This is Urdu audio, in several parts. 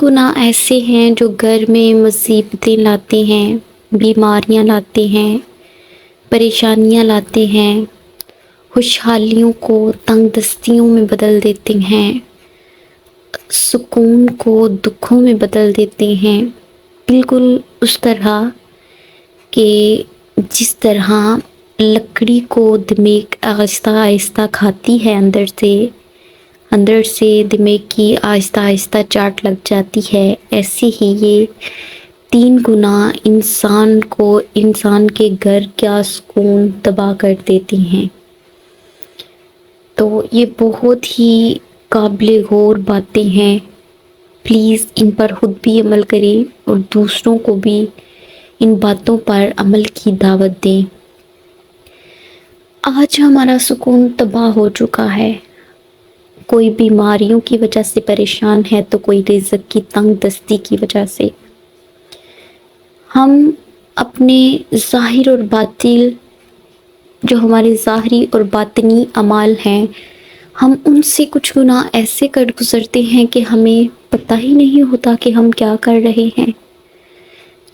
گناہ ایسے ہیں جو گھر میں مصیبتیں لاتے ہیں، بیماریاں لاتے ہیں، پریشانیاں لاتے ہیں، خوشحالیوں کو تنگ دستیوں میں بدل دیتے ہیں، سکون کو دکھوں میں بدل دیتے ہیں، بالکل اس طرح کہ جس طرح لکڑی کو دمیغ آہستہ آہستہ کھاتی ہے، اندر سے دماغ کی آہستہ آہستہ چاٹ لگ جاتی ہے، ایسے ہی یہ تین گناہ انسان کے گھر کا سکون تباہ کر دیتی ہیں۔ تو یہ بہت ہی قابل غور باتیں ہیں، پلیز ان پر خود بھی عمل کریں اور دوسروں کو بھی ان باتوں پر عمل کی دعوت دیں۔ آج ہمارا سکون تباہ ہو چکا ہے، کوئی بیماریوں کی وجہ سے پریشان ہے تو کوئی رزق کی تنگ دستی کی وجہ سے۔ ہم اپنے ظاہر اور باطل، جو ہمارے ظاہری اور باطنی اعمال ہیں، ہم ان سے کچھ گناہ ایسے کر گزرتے ہیں کہ ہمیں پتہ ہی نہیں ہوتا کہ ہم کیا کر رہے ہیں۔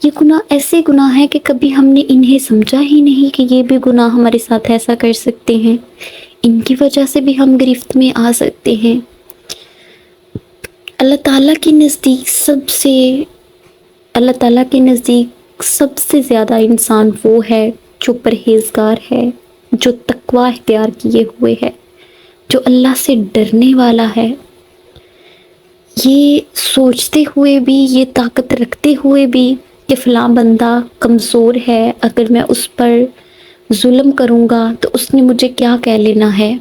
یہ گناہ ایسے گناہ ہیں کہ کبھی ہم نے انہیں سمجھا ہی نہیں کہ یہ بھی گناہ ہمارے ساتھ ایسا کر سکتے ہیں، ان کی وجہ سے بھی ہم گرفت میں آ سکتے ہیں۔ اللہ تعالیٰ کے نزدیک سب سے زیادہ انسان وہ ہے جو پرہیزگار ہے، جو تقوی اختیار کیے ہوئے ہے، جو اللہ سے ڈرنے والا ہے۔ یہ سوچتے ہوئے بھی، یہ طاقت رکھتے ہوئے بھی کہ فلاں بندہ کمزور ہے، اگر میں اس پر ظلم کروں گا تو اس نے مجھے کیا کہہ لینا ہے،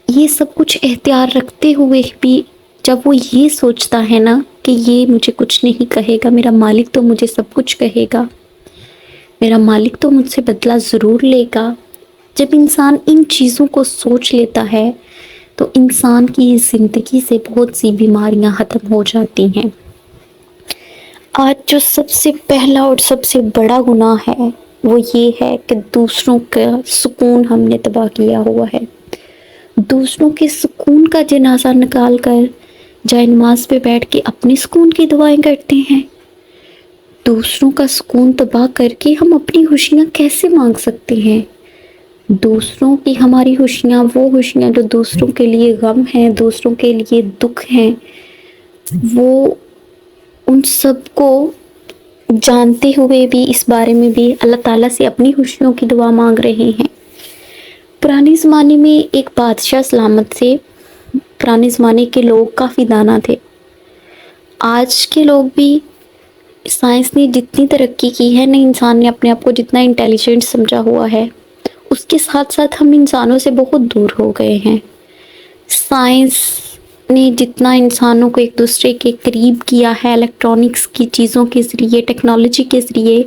یہ سب کچھ اختیار رکھتے ہوئے بھی جب وہ یہ سوچتا ہے نا کہ یہ مجھے کچھ نہیں کہے گا، میرا مالک تو مجھے سب کچھ کہے گا، میرا مالک تو مجھ سے بدلہ ضرور لے گا، جب انسان ان چیزوں کو سوچ لیتا ہے تو انسان کی زندگی سے بہت سی بیماریاں ختم ہو جاتی ہیں۔ آج جو سب سے پہلا اور سب سے بڑا گناہ ہے وہ یہ ہے کہ دوسروں کا سکون ہم نے تباہ کیا ہوا ہے۔ دوسروں کے سکون کا جنازہ نکال کر جائے نماز پہ بیٹھ کے اپنے سکون کی دعائیں کرتے ہیں۔ دوسروں کا سکون تباہ کر کے ہم اپنی خوشیاں کیسے مانگ سکتے ہیں؟ دوسروں کی ہماری خوشیاں، وہ خوشیاں جو دوسروں کے لیے غم ہیں، دوسروں کے لیے دکھ ہیں، وہ ان سب کو جانتے ہوئے بھی اس بارے میں بھی اللہ تعالیٰ سے اپنی خوشیوں کی دعا مانگ رہے ہیں۔ پرانے زمانے میں ایک بادشاہ سلامت تھے، پرانے زمانے کے لوگ کافی دانا تھے۔ آج کے لوگ بھی، سائنس نے جتنی ترقی کی ہے نا، انسان نے اپنے آپ کو جتنا انٹیلیجنٹ سمجھا ہوا ہے، اس کے ساتھ ساتھ ہم انسانوں سے بہت دور ہو گئے ہیں۔ سائنس نے جتنا انسانوں کو ایک دوسرے کے قریب کیا ہے، الیکٹرانکس کی چیزوں کے ذریعے، ٹیکنالوجی کے ذریعے،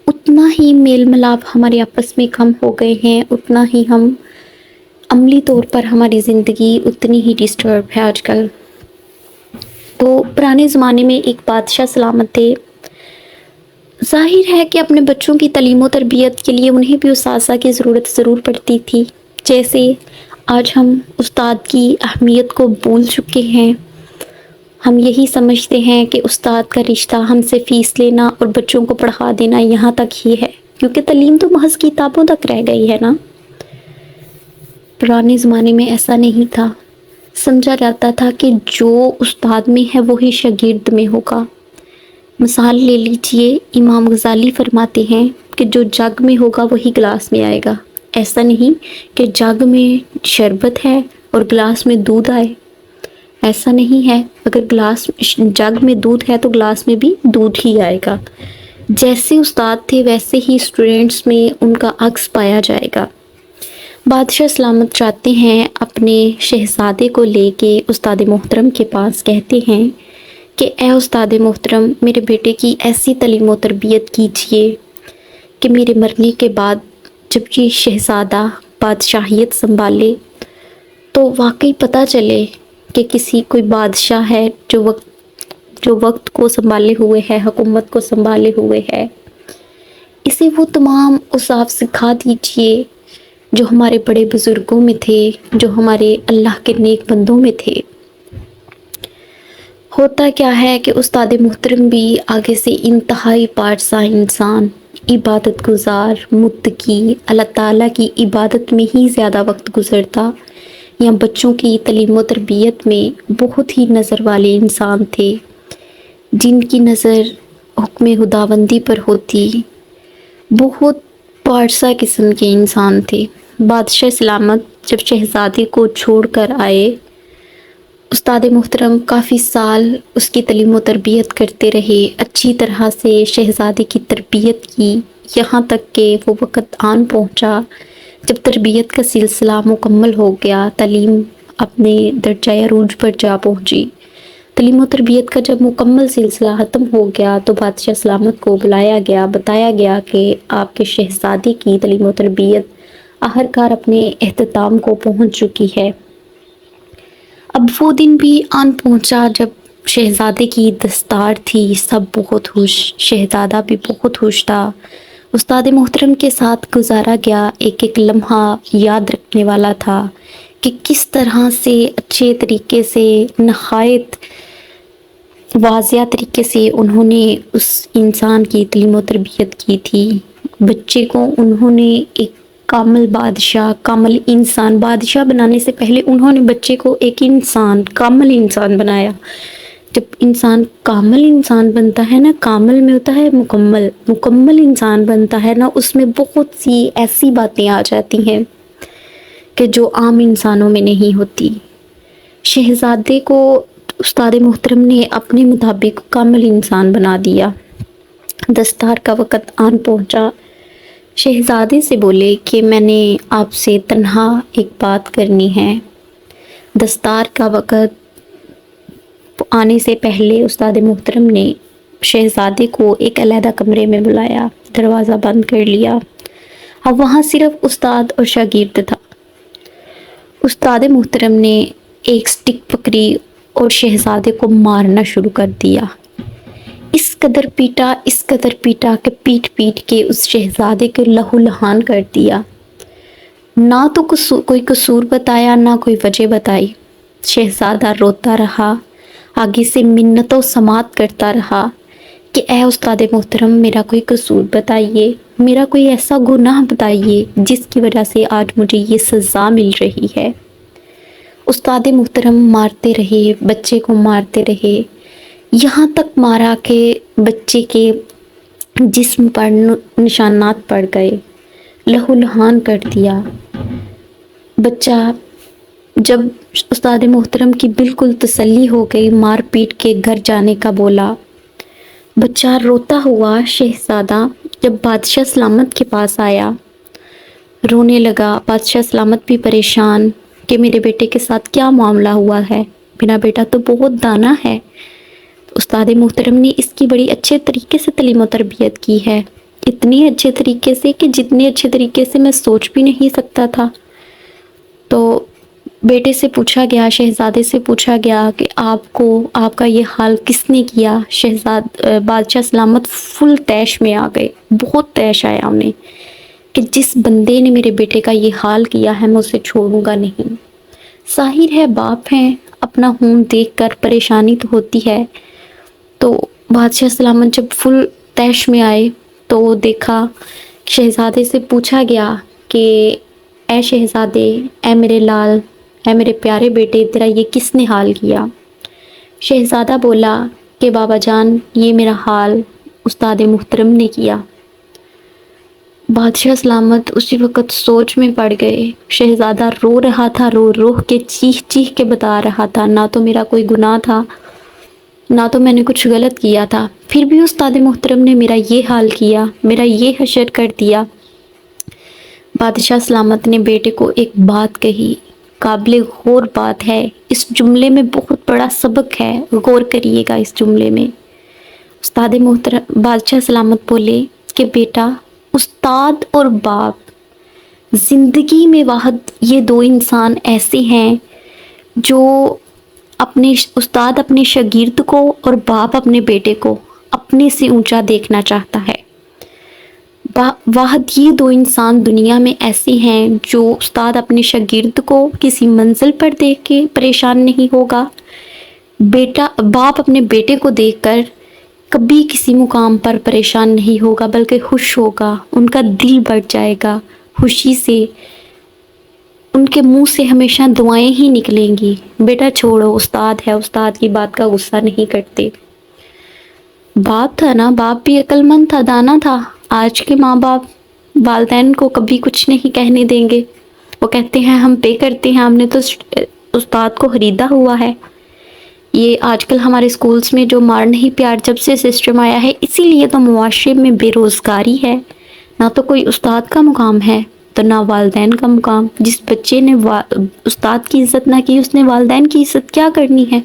اتنا ہی میل ملاپ ہمارے آپس میں کم ہو گئے ہیں، اتنا ہی ہم عملی طور پر ہماری زندگی اتنی ہی ڈسٹرب ہے آج کل۔ تو پرانے زمانے میں ایک بادشاہ سلامت تھے۔ ظاہر ہے کہ اپنے بچوں کی تعلیم و تربیت کے لیے انہیں بھی اساتذہ کی ضرورت ضرور پڑتی تھی، جیسے آج ہم استاد کی اہمیت کو بھول چکے ہیں۔ ہم یہی سمجھتے ہیں کہ استاد کا رشتہ ہم سے فیس لینا اور بچوں کو پڑھا دینا یہاں تک ہی ہے، کیونکہ تعلیم تو محض کتابوں تک رہ گئی ہے نا۔ پرانے زمانے میں ایسا نہیں تھا، سمجھا جاتا تھا کہ جو استاد میں ہے وہی شاگرد میں ہوگا۔ مثال لے لیجئے، امام غزالی فرماتے ہیں کہ جو جگ میں ہوگا وہی گلاس میں آئے گا۔ ایسا نہیں کہ جگ میں شربت ہے اور گلاس میں دودھ آئے، ایسا نہیں ہے۔ اگر جگ میں دودھ ہے تو گلاس میں بھی دودھ ہی آئے گا۔ جیسے استاد تھے ویسے ہی اسٹوڈنٹس میں ان کا عکس پایا جائے گا۔ بادشاہ سلامت چاہتے ہیں اپنے شہزادے کو لے کے استاد محترم کے پاس، کہتے ہیں کہ اے استاد محترم، میرے بیٹے کی ایسی تعلیم و تربیت کیجیے کہ میرے مرنے کے بعد جب یہ شہزادہ بادشاہیت سنبھالے تو واقعی پتہ چلے کہ کوئی بادشاہ ہے جو وقت کو سنبھالے ہوئے ہے، حکومت کو سنبھالے ہوئے ہے۔ اسے وہ تمام اوصاف سکھا دیجیے جو ہمارے بڑے بزرگوں میں تھے، جو ہمارے اللہ کے نیک بندوں میں تھے۔ ہوتا کیا ہے کہ استاد محترم بھی آگے سے انتہائی پارسا انسان، عبادت گزار، متقی، اللہ تعالیٰ کی عبادت میں ہی زیادہ وقت گزرتا یا بچوں کی تعلیم و تربیت میں بہت ہی نظر والے انسان تھے، جن کی نظر حکم خداوندی پر ہوتی، بہت پارسا قسم کے انسان تھے۔ بادشاہ سلامت جب شہزادے کو چھوڑ کر آئے، استاد محترم کافی سال اس کی تعلیم و تربیت کرتے رہے، اچھی طرح سے شہزادے کی تربیت کی، یہاں تک کہ وہ وقت آن پہنچا جب تربیت کا سلسلہ مکمل ہو گیا، تعلیم اپنے درجہ عروج پر جا پہنچی۔ تعلیم و تربیت کا جب مکمل سلسلہ ختم ہو گیا تو بادشاہ سلامت کو بلایا گیا، بتایا گیا کہ آپ کے شہزادے کی تعلیم و تربیت آخرکار اپنے اختتام کو پہنچ چکی ہے۔ اب وہ دن بھی آن پہنچا جب شہزادے کی دستار تھی، سب بہت خوش، شہزادہ بھی بہت خوش تھا۔ استاد محترم کے ساتھ گزارا گیا ایک ایک لمحہ یاد رکھنے والا تھا کہ کس طرح سے اچھے طریقے سے، نہایت واضح طریقے سے انہوں نے اس انسان کی تعلیم و تربیت کی تھی۔ بچے کو انہوں نے ایک کامل بادشاہ، کامل انسان، بادشاہ بنانے سے پہلے انہوں نے بچے کو ایک انسان، کامل انسان بنایا۔ جب انسان کامل انسان بنتا ہے نا، کامل میں ہوتا ہے مکمل، مکمل انسان بنتا ہے نا، اس میں بہت سی ایسی باتیں آ جاتی ہیں کہ جو عام انسانوں میں نہیں ہوتی۔ شہزادے کو استاد محترم نے اپنے مطابق کامل انسان بنا دیا۔ دستار کا وقت آن پہنچا، شہزادے سے بولے کہ میں نے آپ سے تنہا ایک بات کرنی ہے۔ دستار کا وقت آنے سے پہلے استاد محترم نے شہزادے کو ایک علیحدہ کمرے میں بلایا، دروازہ بند کر لیا۔ اب وہاں صرف استاد اور شاگرد تھا۔ استاد محترم نے ایک سٹک پکڑی اور شہزادے کو مارنا شروع کر دیا۔ اس قدر پیٹا کہ پیٹ کے اس شہزادے کے لہو لہان کر دیا۔ نہ تو کوئی قصور بتایا، نہ کوئی وجہ بتائی۔ شہزادہ روتا رہا، آگے سے منت و سماعت کرتا رہا کہ اے استاد محترم، میرا کوئی قصور بتائیے، میرا کوئی ایسا گناہ بتائیے جس کی وجہ سے آج مجھے یہ سزا مل رہی ہے۔ استاد محترم مارتے رہے، بچے کو مارتے رہے، یہاں تک مارا کہ بچے کے جسم پر نشانات پڑ گئے، لہو لہان کر دیا۔ بچہ جب استاد محترم کی بالکل تسلی ہو گئی، مار پیٹ کے گھر جانے کا بولا، بچہ روتا ہوا شہزادہ جب بادشاہ سلامت کے پاس آیا، رونے لگا۔ بادشاہ سلامت بھی پریشان کہ میرے بیٹے کے ساتھ کیا معاملہ ہوا ہے، میرا بیٹا تو بہت دانا ہے۔ استاد محترم نے اس کی بڑی اچھے طریقے سے تعلیم و تربیت کی ہے، اتنے اچھے طریقے سے کہ جتنے اچھے طریقے سے میں سوچ بھی نہیں سکتا تھا۔ تو بیٹے سے پوچھا گیا، شہزادے سے پوچھا گیا کہ آپ کا یہ حال کس نے کیا؟ بادشاہ سلامت فل تیش میں آ گئے، بہت تیش آیا انہیں کہ جس بندے نے میرے بیٹے کا یہ حال کیا ہے میں اسے چھوڑوں گا نہیں۔ ظاہر ہے باپ ہیں، اپنا خون دیکھ کر پریشانی تو ہوتی ہے۔ تو بادشاہ سلامت جب فل تیش میں آئے تو دیکھا، شہزادے سے پوچھا گیا کہ اے شہزادے، اے میرے لال، اے میرے پیارے بیٹے، تیرا یہ کس نے حال کیا؟ شہزادہ بولا کہ بابا جان، یہ میرا حال استاد محترم نے کیا۔ بادشاہ سلامت اسی وقت سوچ میں پڑ گئے۔ شہزادہ رو رہا تھا، رو کے چیخ کے بتا رہا تھا، نہ تو میرا کوئی گناہ تھا، نہ تو میں نے کچھ غلط کیا تھا، پھر بھی استاد محترم نے میرا یہ حال کیا، میرا یہ حشر کر دیا۔ بادشاہ سلامت نے بیٹے کو ایک بات کہی، قابل غور بات ہے، اس جملے میں بہت بڑا سبق ہے، غور کریے گا اس جملے میں۔ استاد محترم بادشاہ سلامت بولے کہ بیٹا، استاد اور باپ زندگی میں واحد یہ دو انسان ایسے ہیں جو استاد اپنے شاگرد کو اور باپ اپنے بیٹے کو اپنے سے اونچا دیکھنا چاہتا ہے۔ واحد یہ دو انسان دنیا میں ایسے ہیں جو استاد اپنے شاگرد کو کسی منزل پر دیکھ کے پریشان نہیں ہوگا، باپ اپنے بیٹے کو دیکھ کر کبھی کسی مقام پر پریشان نہیں ہوگا بلکہ خوش ہوگا، ان کا دل بڑھ جائے گا خوشی سے، ان کے منہ سے ہمیشہ دعائیں ہی نکلیں گی۔ بیٹا چھوڑو، استاد ہے، استاد کی بات کا غصہ نہیں کرتے۔ باپ تھا نا، باپ بھی عقل مند تھا، دانا تھا۔ آج کے ماں باپ والدین کو کبھی کچھ نہیں کہنے دیں گے، وہ کہتے ہیں ہم پے کرتے ہیں، ہم نے تو استاد کو خریدا ہوا ہے۔ یہ آج کل ہمارے اسکولز میں جو مار نہیں پیار جب سے سسٹم آیا ہے، اسی لیے تو معاشرے میں بے روزگاری ہے، نہ تو کوئی استاد کا مقام ہے تو نہ والدین کا مقام۔ جس بچے نے استاد کی عزت نہ کی، اس نے والدین کی عزت کیا کرنی ہے؟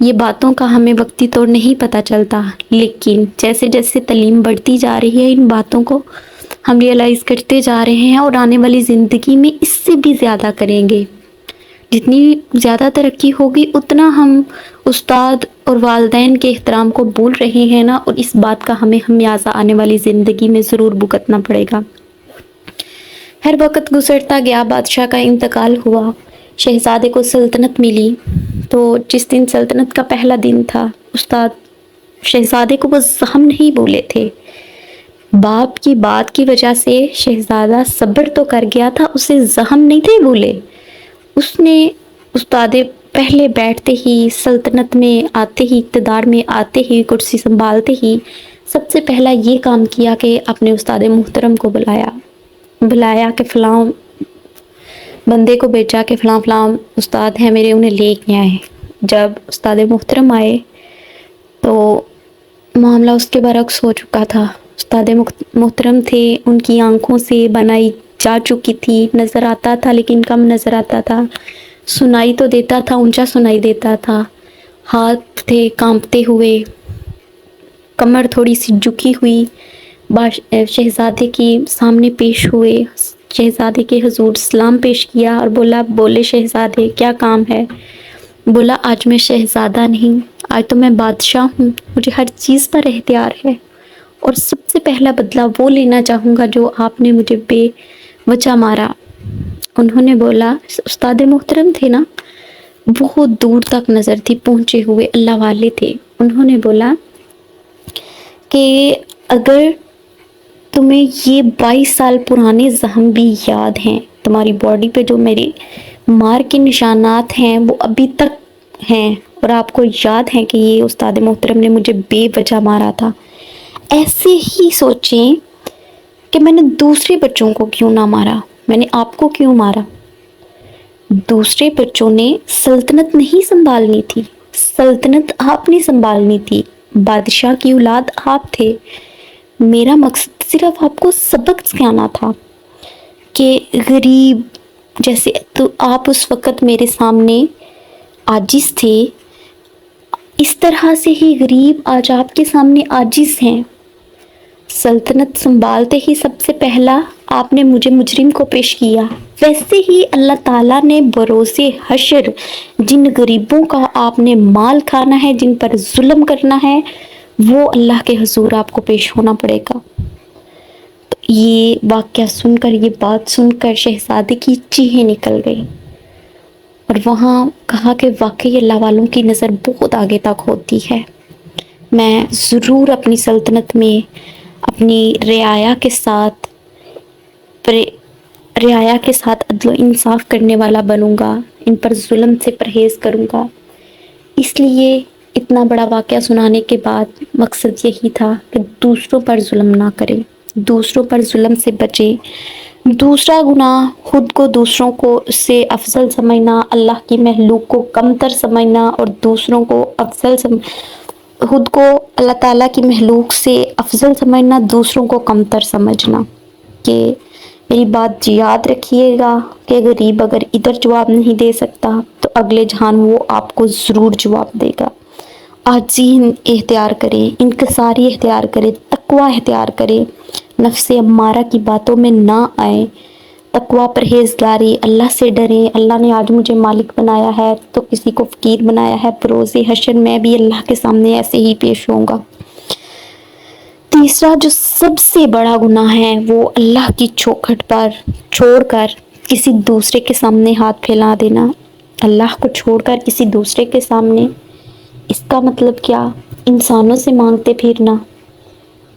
یہ باتوں کا ہمیں وقتی طور نہیں پتہ چلتا، لیکن جیسے جیسے تعلیم بڑھتی جا رہی ہے ان باتوں کو ہم ریئلائز کرتے جا رہے ہیں، اور آنے والی زندگی میں اس سے بھی زیادہ کریں گے۔ جتنی زیادہ ترقی ہوگی اتنا ہم استاد اور والدین کے احترام کو بھول رہے ہیں نا، اور اس بات کا ہمیں خمیازہ آنے والی زندگی میں ضرور بھگتنا پڑے گا۔ ہر وقت گزرتا گیا، بادشاہ کا انتقال ہوا، شہزادے کو سلطنت ملی۔ تو جس دن سلطنت کا پہلا دن تھا، استاد شہزادے کو وہ زخم نہیں بولے تھے۔ باپ کی بات کی وجہ سے شہزادہ صبر تو کر گیا تھا، اسے زخم نہیں تھے بولے۔ اس نے استاد پہلے بیٹھتے ہی، سلطنت میں آتے ہی، اقتدار میں آتے ہی، کرسی سنبھالتے ہی سب سے پہلا یہ کام کیا کہ اپنے استاد محترم کو بلایا کہ فلاں بندے کو بھیجا کہ فلاں فلاں استاد ہیں میرے، انہیں لے کے آئے۔ جب استاد محترم آئے تو معاملہ اس کے برعکس ہو چکا تھا۔ استاد محترم تھے، ان کی آنکھوں سے بنائی جا چکی تھی، نظر آتا تھا لیکن کم نظر آتا تھا، سنائی تو دیتا تھا، اونچا سنائی دیتا تھا، ہاتھ تھے کانپتے ہوئے، کمر تھوڑی سی جھکی ہوئی۔ شہزادے کے سامنے پیش ہوئے، شہزادے کے حضور سلام پیش کیا اور بولے شہزادے کیا کام ہے؟ بولا آج میں شہزادہ نہیں، آج تو میں بادشاہ ہوں، مجھے ہر چیز پر اختیار ہے، اور سب سے پہلا بدلہ وہ لینا چاہوں گا جو آپ نے مجھے بے وجہ مارا۔ انہوں نے بولا، استاد محترم تھے نا، بہت دور تک نظر تھی، پہنچے ہوئے اللہ والے تھے۔ انہوں نے بولا کہ اگر تمہیں یہ 22 سال پرانے زخم بھی یاد ہیں، تمہاری باڈی پہ جو میری مار کے نشانات ہیں وہ ابھی تک ہیں، اور آپ کو یاد ہے کہ یہ استاد محترم نے مجھے بے وجہ مارا تھا، ایسے ہی سوچیں کہ میں نے دوسرے بچوں کو کیوں نہ مارا، میں نے آپ کو کیوں مارا؟ دوسرے بچوں نے سلطنت نہیں سنبھالنی تھی، سلطنت آپ نے سنبھالنی تھی، بادشاہ کی اولاد آپ تھے۔ میرا مقصد صرف آپ کو سبق سکھانا تھا کہ غریب جیسے تو آپ اس وقت میرے سامنے عاجز تھے، اس طرح سے ہی غریب آج آپ کے سامنے عاجز ہیں۔ سلطنت سنبھالتے ہی سب سے پہلا آپ نے مجھے مجرم کو پیش کیا، ویسے ہی اللہ تعالیٰ نے بروز حشر جن غریبوں کا آپ نے مال کھانا ہے، جن پر ظلم کرنا ہے، وہ اللہ کے حضور آپ کو پیش ہونا پڑے گا۔ تو یہ واقعہ سن کر، یہ بات سن کر شہزادے کی چیخیں نکل گئی، اور وہاں کہا کہ واقعی اللہ والوں کی نظر بہت آگے تک ہوتی ہے، میں ضرور اپنی سلطنت میں اپنی رعایا کے ساتھ عدل و انصاف کرنے والا بنوں گا، ان پر ظلم سے پرہیز کروں گا۔ اس لیے اتنا بڑا واقعہ سنانے کے بعد مقصد یہی تھا کہ دوسروں پر ظلم نہ کریں، دوسروں پر ظلم سے بچیں۔ دوسرا گناہ خود کو دوسروں کو سے افضل سمجھنا، اللہ کی مخلوق کو کمتر سمجھنا، اور دوسروں کو خود کو اللہ تعالیٰ کی مخلوق سے افضل سمجھنا، دوسروں کو کمتر سمجھنا۔ کہ میری بات یاد رکھیے گا کہ غریب اگر ادھر جواب نہیں دے سکتا تو اگلے جہان وہ آپ کو ضرور جواب دے گا۔ عاجزی اختیار کرے، انکساری اختیار کرے، تقوی اختیار کرے، نفس امارہ کی باتوں میں نہ آئے، تقوی پرہیزگاری، اللہ سے ڈریں۔ اللہ نے آج مجھے مالک بنایا ہے تو کسی کو فقیر بنایا ہے، بروز حشر میں بھی اللہ کے سامنے ایسے ہی پیش ہوں گا۔ تیسرا جو سب سے بڑا گناہ ہے وہ اللہ کی چوکھٹ پر چھوڑ کر کسی دوسرے کے سامنے ہاتھ پھیلا دینا، اللہ کو چھوڑ کر کسی دوسرے کے سامنے اس کا مطلب کیا؟ انسانوں سے مانگتے پھرنا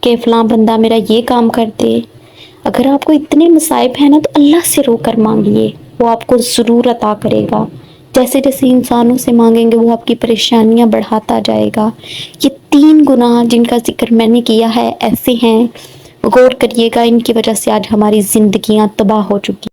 کہ فلاں بندہ میرا یہ کام کر دے. اگر آپ کو اتنے مصائب ہیں نا تو اللہ سے رو کر مانگیے، وہ آپ کو ضرور عطا کرے گا. جیسے جیسے انسانوں سے مانگیں گے وہ آپ کی پریشانیاں بڑھاتا جائے گا. یہ 3 گناہ جن کا ذکر میں نے کیا ہے ایسے ہیں، غور کریے گا، ان کی وجہ سے آج ہماری زندگیاں تباہ ہو چکی.